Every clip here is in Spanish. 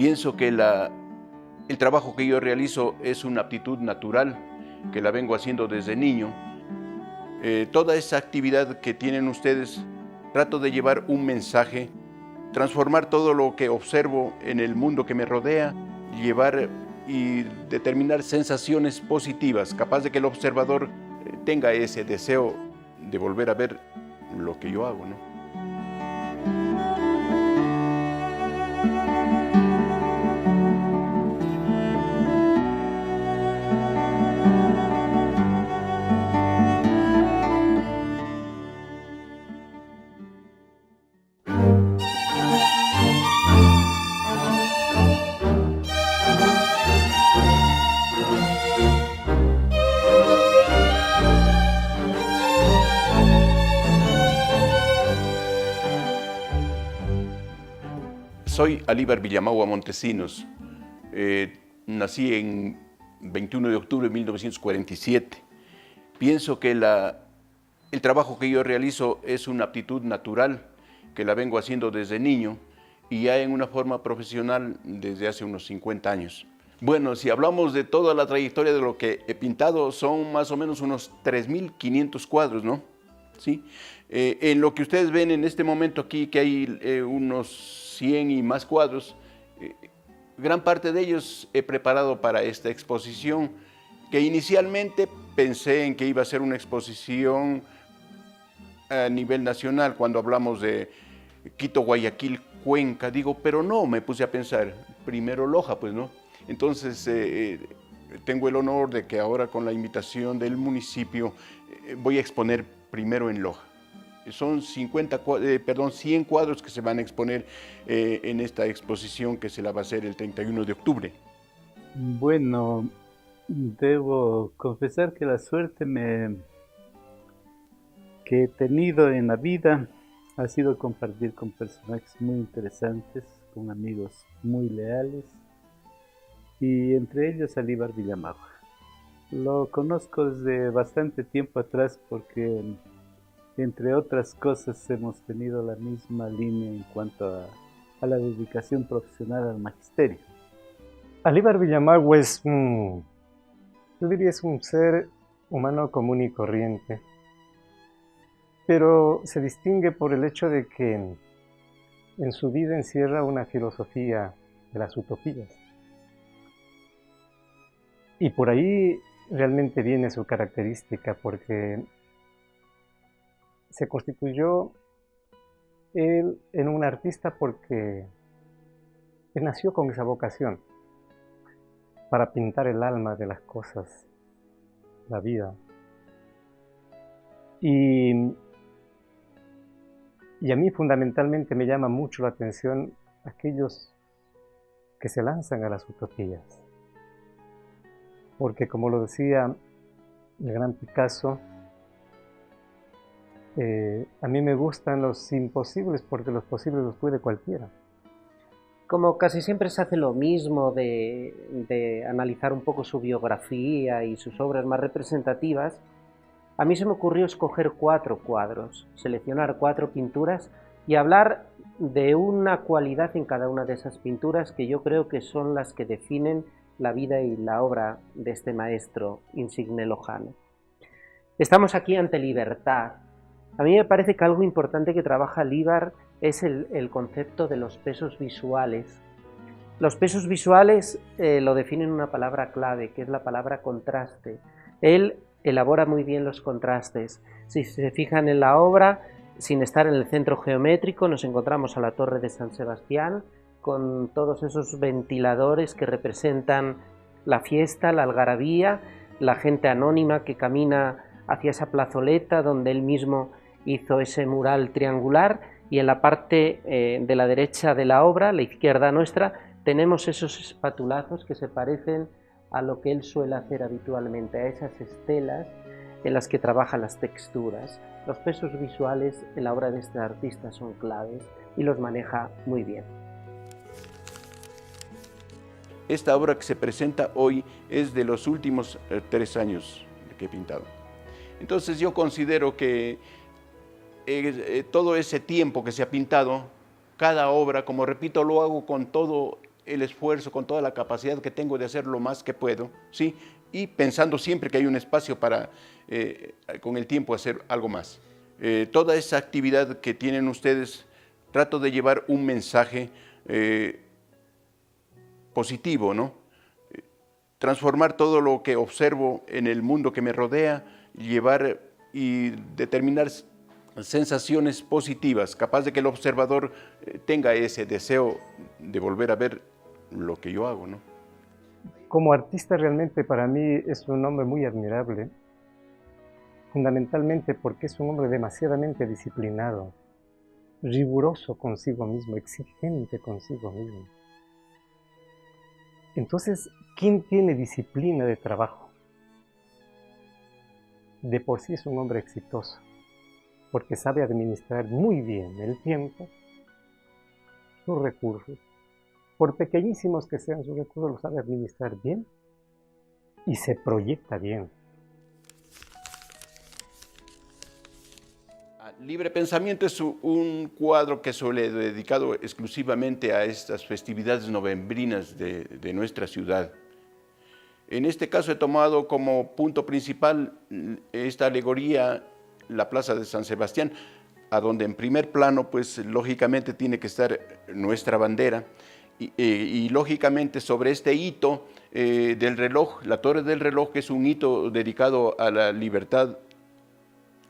Pienso que el trabajo que yo realizo es una aptitud natural, que la vengo haciendo desde niño. Toda esa actividad que tienen ustedes, trato de llevar un mensaje, transformar todo lo que observo en el mundo que me rodea, llevar y determinar sensaciones positivas, capaz de que el observador tenga ese deseo de volver a ver lo que yo hago, ¿no? Soy Alíbar Villamagua Montesinos. Nací en 21 de octubre de 1947. Pienso que el trabajo que yo realizo es una aptitud natural, que la vengo haciendo desde niño y ya en una forma profesional desde hace unos 50 años. Bueno, si hablamos de toda la trayectoria de lo que he pintado, son más o menos unos 3.500 cuadros, ¿no? ¿Sí? En lo que ustedes ven en este momento aquí, que hay unos 100 y más cuadros, gran parte de ellos he preparado para esta exposición, que inicialmente pensé en que iba a ser una exposición a nivel nacional, cuando hablamos de Quito, Guayaquil, Cuenca, digo, pero no, me puse a pensar, primero Loja, pues, ¿no? Entonces, tengo el honor de que ahora con la invitación del municipio voy a exponer primero en Loja. Son 100 cuadros que se van a exponer en esta exposición que se la va a hacer el 31 de octubre. Bueno, debo confesar que la suerte que he tenido en la vida ha sido compartir con personajes muy interesantes, con amigos muy leales, y entre ellos Alíbar Villamagua. Lo conozco desde bastante tiempo atrás porque, entre otras cosas, hemos tenido la misma línea en cuanto a la dedicación profesional al magisterio. Alíbar Villamagua yo diría, es un ser humano común y corriente, pero se distingue por el hecho de que en su vida encierra una filosofía de las utopías. Y por ahí realmente viene su característica, porque se constituyó él en un artista porque él nació con esa vocación para pintar el alma de las cosas, la vida. Y a mí fundamentalmente me llama mucho la atención aquellos que se lanzan a las utopías. Porque, como lo decía el gran Picasso, a mí me gustan los imposibles porque los posibles los puede cualquiera. Como casi siempre se hace lo mismo de analizar un poco su biografía y sus obras más representativas, a mí se me ocurrió escoger 4 cuadros, seleccionar 4 pinturas y hablar de una cualidad en cada una de esas pinturas que yo creo que son las que definen la vida y la obra de este maestro insigne lojano. Estamos aquí ante libertad. A mí me parece que algo importante que trabaja Alíbar es el concepto de los pesos visuales. Los pesos visuales lo definen una palabra clave, que es la palabra contraste. Él elabora muy bien los contrastes. Si se fijan en la obra, sin estar en el centro geométrico, nos encontramos a la Torre de San Sebastián, con todos esos ventiladores que representan la fiesta, la algarabía, la gente anónima que camina hacia esa plazoleta donde él mismo hizo ese mural triangular, y en la parte de la derecha de la obra, la izquierda nuestra, tenemos esos espatulazos que se parecen a lo que él suele hacer habitualmente, a esas estelas en las que trabaja las texturas. Los pesos visuales en la obra de este artista son claves y los maneja muy bien. Esta obra que se presenta hoy es de los últimos 3 años que he pintado. Entonces yo considero que todo ese tiempo que se ha pintado, cada obra, como repito, lo hago con todo el esfuerzo, con toda la capacidad que tengo de hacer lo más que puedo, ¿sí? Y pensando siempre que hay un espacio para, con el tiempo, hacer algo más. Toda esa actividad que tienen ustedes, trato de llevar un mensaje positivo, ¿no? Transformar todo lo que observo en el mundo que me rodea, llevar y determinar sensaciones positivas, capaz de que el observador tenga ese deseo de volver a ver lo que yo hago, ¿no? Como artista realmente para mí es un hombre muy admirable, fundamentalmente porque es un hombre demasiadamente disciplinado, riguroso consigo mismo, exigente consigo mismo. Entonces, ¿quién tiene disciplina de trabajo? De por sí es un hombre exitoso, porque sabe administrar muy bien el tiempo, sus recursos. Por pequeñísimos que sean sus recursos, los sabe administrar bien y se proyecta bien. Libre Pensamiento es un cuadro que suele dedicado exclusivamente a estas festividades novembrinas de nuestra ciudad. En este caso he tomado como punto principal esta alegoría, la Plaza de San Sebastián, a donde en primer plano, pues lógicamente tiene que estar nuestra bandera y lógicamente sobre este hito del reloj, la Torre del Reloj, que es un hito dedicado a la libertad.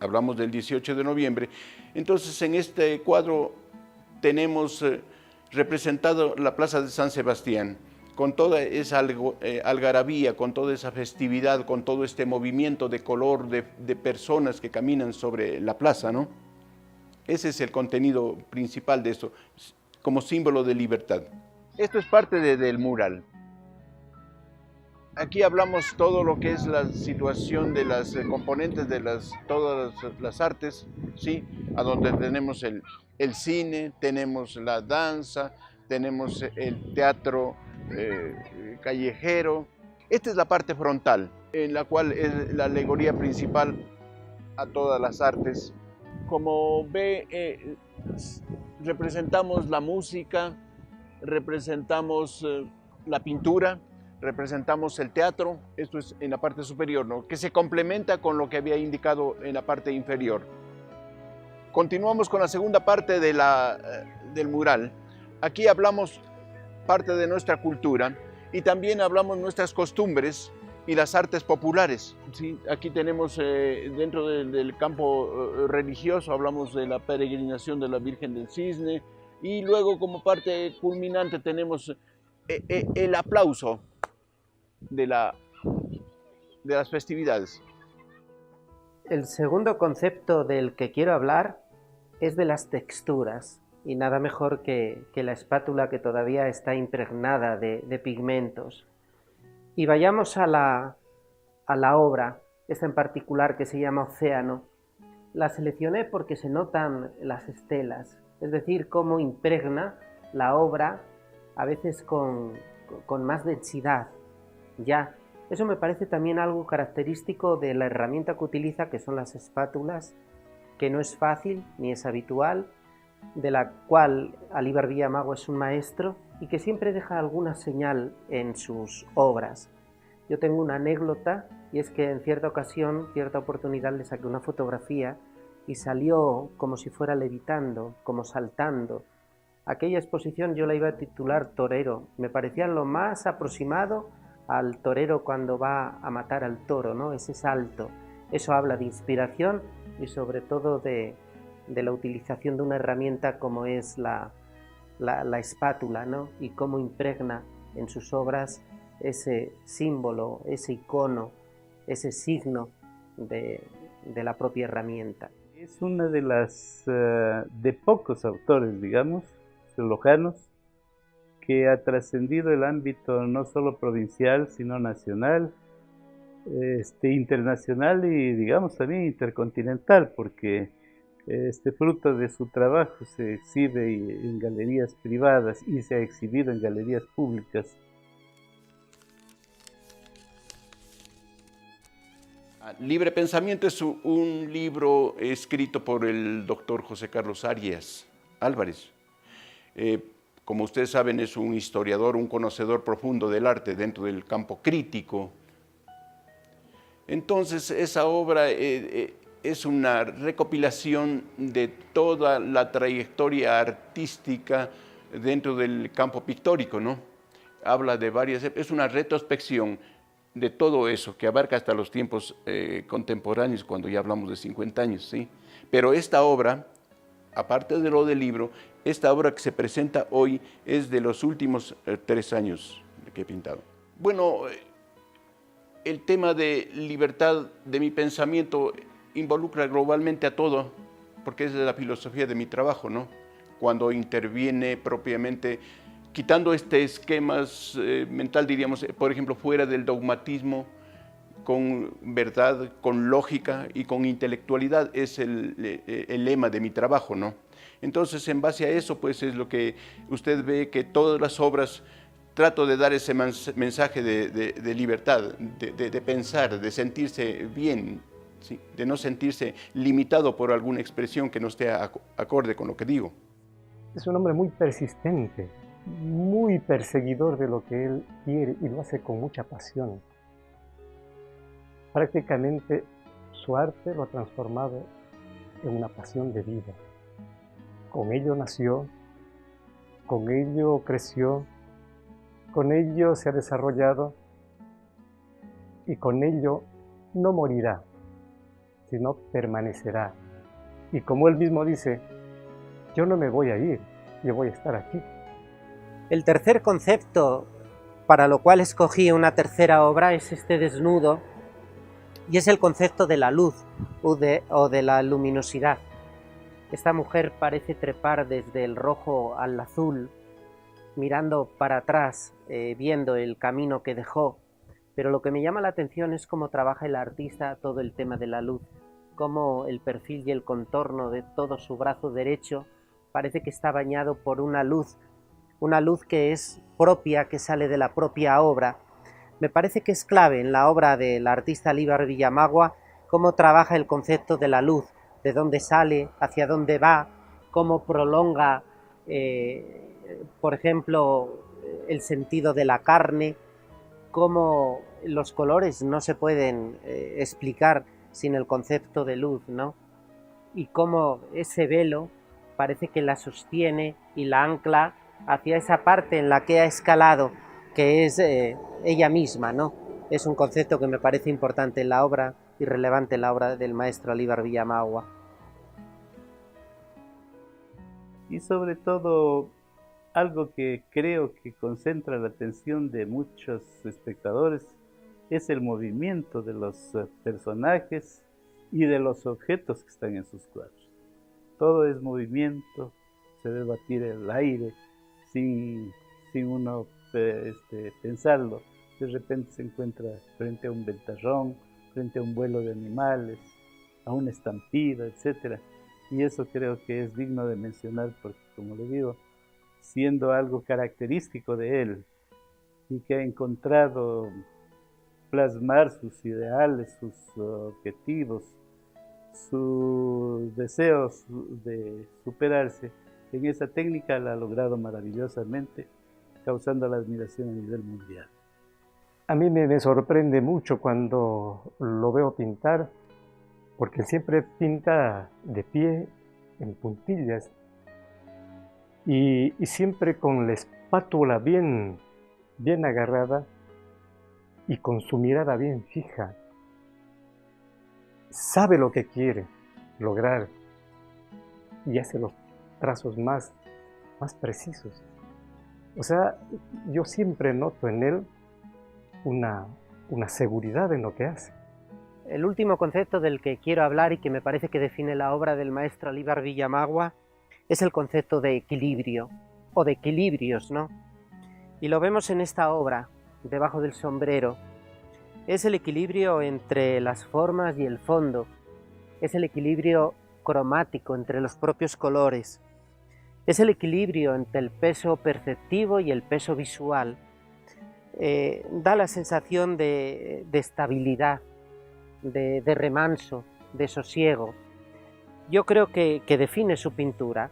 Hablamos del 18 de noviembre. Entonces, en este cuadro tenemos representado la Plaza de San Sebastián, con toda esa algarabía, con toda esa festividad, con todo este movimiento de color de personas que caminan sobre la plaza, ¿no? Ese es el contenido principal de esto, como símbolo de libertad. Esto es parte del mural. Aquí hablamos todo lo que es la situación de las componentes de todas las artes, ¿sí? A donde tenemos el cine, tenemos la danza, tenemos el teatro callejero. Esta es la parte frontal, en la cual es la alegoría principal a todas las artes. Como ve, representamos la música, representamos la pintura, representamos el teatro, esto es en la parte superior, ¿no? Que se complementa con lo que había indicado en la parte inferior. Continuamos con la segunda parte del mural. Aquí hablamos parte de nuestra cultura y también hablamos nuestras costumbres y las artes populares, ¿sí? Aquí tenemos dentro del campo religioso, hablamos de la peregrinación de la Virgen del Cisne y luego como parte culminante tenemos el aplauso de las festividades. El segundo concepto del que quiero hablar es de las texturas, y nada mejor que la espátula, que todavía está impregnada de pigmentos. Y vayamos a la obra, esta en particular que se llama Océano. La seleccioné porque se notan las estelas, es decir, cómo impregna la obra a veces con más densidad. Ya, eso me parece también algo característico de la herramienta que utiliza, que son las espátulas, que no es fácil ni es habitual, de la cual Alíbar Villamago es un maestro y que siempre deja alguna señal en sus obras. Yo tengo una anécdota, y es que en cierta ocasión, cierta oportunidad, le saqué una fotografía y salió como si fuera levitando, como saltando. Aquella exposición yo la iba a titular Torero, me parecía lo más aproximado al torero cuando va a matar al toro, ¿no? Ese salto. Eso habla de inspiración y sobre todo de la utilización de una herramienta como es la espátula, ¿no? Y cómo impregna en sus obras ese símbolo, ese icono, ese signo de la propia herramienta. Es una de pocos autores, digamos, lojanos, que ha trascendido el ámbito no solo provincial, sino nacional, internacional y, digamos, también intercontinental, porque fruto de su trabajo se exhibe en galerías privadas y se ha exhibido en galerías públicas. Libre Pensamiento es un libro escrito por el doctor José Carlos Arias Álvarez. como ustedes saben, es un historiador, un conocedor profundo del arte dentro del campo crítico. Entonces, esa obra es una recopilación de toda la trayectoria artística dentro del campo pictórico, ¿no? Habla de varias, es una retrospección de todo eso, que abarca hasta los tiempos contemporáneos, cuando ya hablamos de 50 años, ¿sí? Pero esta obra, aparte de lo del libro, esta obra que se presenta hoy es de los últimos 3 años que he pintado. Bueno, el tema de libertad de mi pensamiento involucra globalmente a todo, porque es la filosofía de mi trabajo, ¿no? Cuando interviene propiamente, quitando esquemas mental, diríamos, por ejemplo, fuera del dogmatismo, con verdad, con lógica y con intelectualidad, es el lema de mi trabajo, ¿no? Entonces, en base a eso, pues es lo que usted ve que todas las obras trato de dar ese mensaje de libertad, de pensar, de sentirse bien, ¿sí? De no sentirse limitado por alguna expresión que no esté acorde con lo que digo. Es un hombre muy persistente, muy perseguidor de lo que él quiere y lo hace con mucha pasión. Prácticamente su arte lo ha transformado en una pasión de vida. Con ello nació, con ello creció, con ello se ha desarrollado y con ello no morirá, sino permanecerá. Y como él mismo dice, yo no me voy a ir, yo voy a estar aquí. El tercer concepto para lo cual escogí una tercera obra es este desnudo, y es el concepto de la luz o de la luminosidad. Esta mujer parece trepar desde el rojo al azul, mirando para atrás, viendo el camino que dejó, pero lo que me llama la atención es cómo trabaja el artista todo el tema de la luz, cómo el perfil y el contorno de todo su brazo derecho parece que está bañado por una luz que es propia, que sale de la propia obra. Me parece que es clave en la obra del artista Alíbar Villamagua cómo trabaja el concepto de la luz, de dónde sale, hacia dónde va, cómo prolonga, por ejemplo, el sentido de la carne, cómo los colores no se pueden explicar sin el concepto de luz, ¿no? Y cómo ese velo parece que la sostiene y la ancla hacia esa parte en la que ha escalado, que es ella misma, ¿no? Es un concepto que me parece importante en la obra y relevante en la obra del maestro Alíbar Villamagua. Y sobre todo, algo que creo que concentra la atención de muchos espectadores es el movimiento de los personajes y de los objetos que están en sus cuadros. Todo es movimiento, se ve batir el aire sin uno pensarlo. De repente se encuentra frente a un ventarrón, frente a un vuelo de animales, a una estampida, etc. Y eso creo que es digno de mencionar porque, como le digo, siendo algo característico de él y que ha encontrado plasmar sus ideales, sus objetivos, sus deseos de superarse, en esa técnica la ha logrado maravillosamente, causando la admiración a nivel mundial. A mí me sorprende mucho cuando lo veo pintar, porque siempre pinta de pie, en puntillas, y siempre con la espátula bien agarrada y con su mirada bien fija. Sabe lo que quiere lograr y hace los trazos más precisos. O sea, yo siempre noto en él una seguridad en lo que hace. El último concepto del que quiero hablar y que me parece que define la obra del maestro Alíbar Villamagua es el concepto de equilibrio, o de equilibrios, ¿no? Y lo vemos en esta obra, Debajo del sombrero. Es el equilibrio entre las formas y el fondo, es el equilibrio cromático entre los propios colores, es el equilibrio entre el peso perceptivo y el peso visual. Da la sensación de estabilidad, de remanso, de sosiego. Yo creo que define su pintura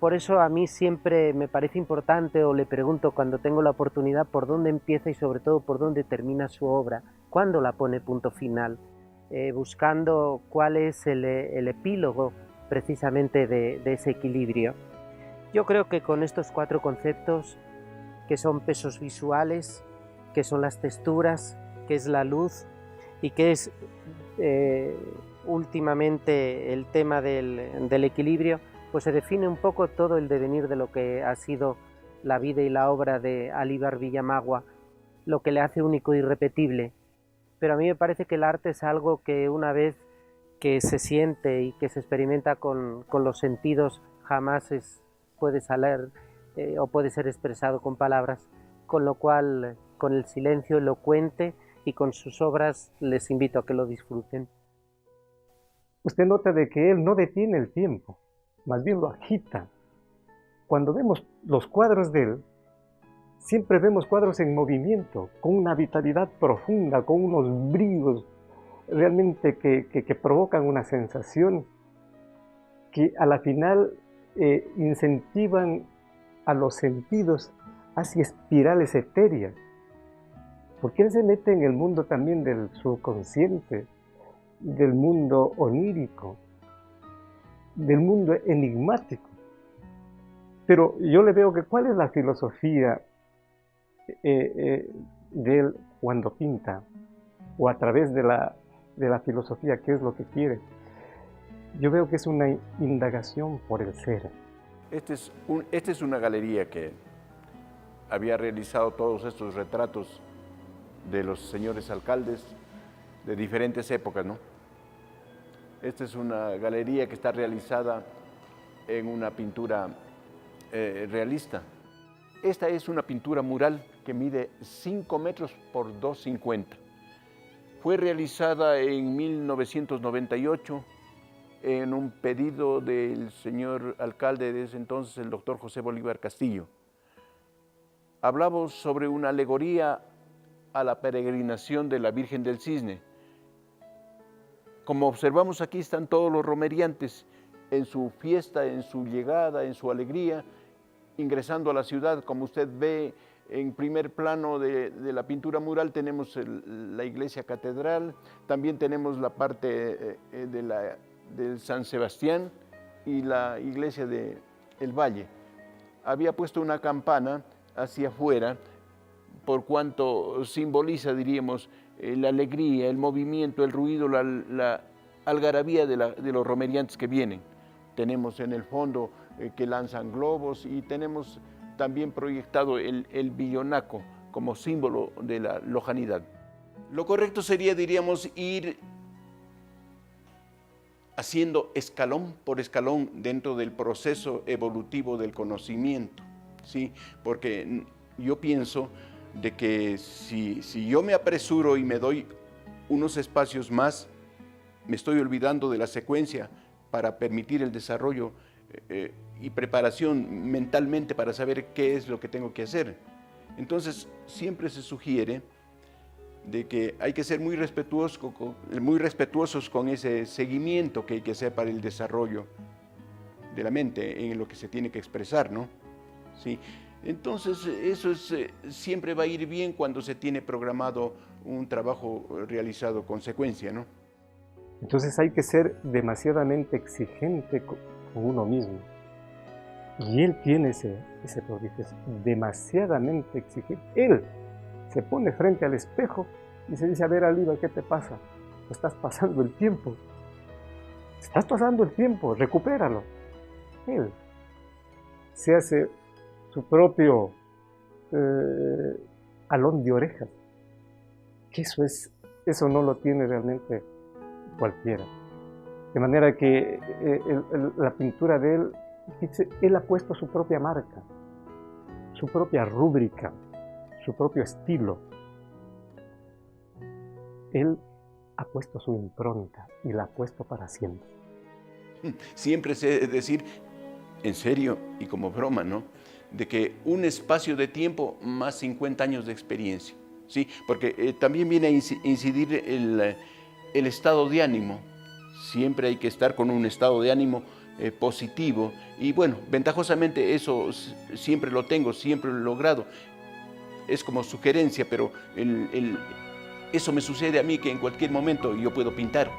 Por eso a mí siempre me parece importante, o le pregunto cuando tengo la oportunidad, por dónde empieza y sobre todo por dónde termina su obra, cuándo la pone punto final, buscando cuál es el epílogo precisamente de ese equilibrio. Yo creo que con estos 4 conceptos, que son pesos visuales, que son las texturas, que es la luz y que es últimamente el tema del equilibrio, pues se define un poco todo el devenir de lo que ha sido la vida y la obra de Alíbar Villamagua, lo que le hace único e irrepetible. Pero a mí me parece que el arte es algo que una vez que se siente y que se experimenta con los sentidos jamás puede salir o puede ser expresado con palabras, con lo cual con el silencio elocuente y con sus obras les invito a que lo disfruten. Usted nota de que él no detiene el tiempo, más bien lo agita. Cuando vemos los cuadros de él, siempre vemos cuadros en movimiento, con una vitalidad profunda, con unos brillos realmente que provocan una sensación que a la final incentivan a los sentidos hacia espirales etéreas, porque él se mete en el mundo también del subconsciente, del mundo onírico, del mundo enigmático. Pero yo le veo que cuál es la filosofía de él cuando pinta, o a través de la filosofía, qué es lo que quiere. Yo veo que es una indagación por el ser. Esta es una galería que había realizado todos estos retratos de los señores alcaldes de diferentes épocas, ¿no? Esta es una galería que está realizada en una pintura realista. Esta es una pintura mural que mide 5 metros por 2,50. Fue realizada en 1998 en un pedido del señor alcalde de ese entonces, el doctor José Bolívar Castillo. Hablamos sobre una alegoría a la peregrinación de la Virgen del Cisne. Como observamos aquí están todos los romeriantes en su fiesta, en su llegada, en su alegría, ingresando a la ciudad. Como usted ve en primer plano de la pintura mural tenemos la iglesia catedral, también tenemos la parte del San Sebastián y la iglesia del Valle. Había puesto una campana hacia afuera, por cuanto simboliza, diríamos, la alegría, el movimiento, el ruido, la algarabía de los romeriantes que vienen. Tenemos en el fondo que lanzan globos y tenemos también proyectado el billonaco como símbolo de la lojanidad. Lo correcto sería, diríamos, ir haciendo escalón por escalón dentro del proceso evolutivo del conocimiento, ¿sí? Porque yo pienso de que si yo me apresuro y me doy unos espacios más, me estoy olvidando de la secuencia para permitir el desarrollo y preparación mentalmente para saber qué es lo que tengo que hacer. Entonces, siempre se sugiere de que hay que ser muy respetuosos con ese seguimiento que hay que hacer para el desarrollo de la mente en lo que se tiene que expresar, ¿no? ¿Sí? Entonces, eso siempre va a ir bien cuando se tiene programado un trabajo realizado con secuencia, ¿no? Entonces hay que ser demasiadamente exigente con uno mismo. Y él tiene ese prodigio, es demasiadamente exigente. Él se pone frente al espejo y se dice: a ver, Alíbar, ¿qué te pasa? Estás pasando el tiempo. Estás pasando el tiempo, recupéralo. Él se hace su propio alón de orejas. Que eso no lo tiene realmente cualquiera. De manera que la pintura de él ha puesto su propia marca, su propia rúbrica, su propio estilo. Él ha puesto su impronta y la ha puesto para siempre. Siempre sé decir, en serio y como broma, ¿no?, de que un espacio de tiempo más 50 años de experiencia, ¿sí? Porque también viene a incidir el estado de ánimo. Siempre hay que estar con un estado de ánimo positivo. Y bueno, ventajosamente eso siempre lo tengo, siempre lo he logrado. Es como sugerencia, pero eso me sucede a mí, que en cualquier momento yo puedo pintar.